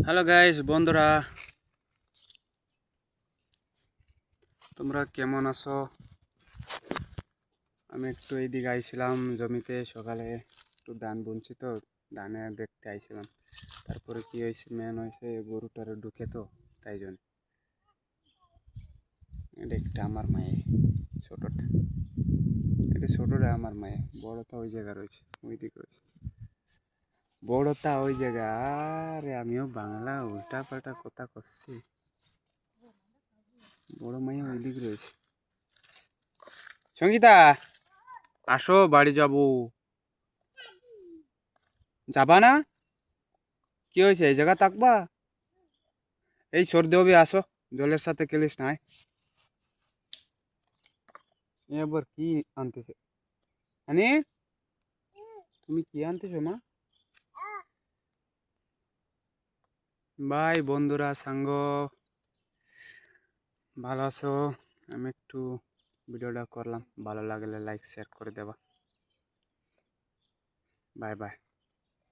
Hello guys বন্ধুরা, তোমরা কেমন আছো? আমি একটু এইদিকে আইছিলাম জমিতে সকালে, একটু ধান বুনছি তো ধানে দেখতে আইছিলাম। তারপরে কি হয়েছে, মেন হয়েছে গরুটার ঢুকে তো, তাই জন্য এটা একটা আমার মায়ে, ছোটটা, এটা ছোটটা আমার মায়ে, বড়টা ওই জায়গা রয়েছে, ওই দিকে রয়েছে বড়টা ওই জায়গা। আরে আমিও বাংলা উল্টা পাল্টা কথা করছি, বড় মাইয়া ওই দিকে রয়েছে। সঙ্গীতা, আসো বাড়ি যাবো। যাবা না? কি হয়েছে, এই জায়গা থাকবা? এই সর্দি হবে, আসো, জলের সাথে খেলিস না। এবার কি আনতেছে আনি, তুমি কি আনতেছো মা? ভাই বন্ধুরা সাঙ্গ, ভালো আছো? আমি একটু ভিডিওটা করলাম, ভালো লাগলে লাইক শেয়ার করে দেবা। Bye bye.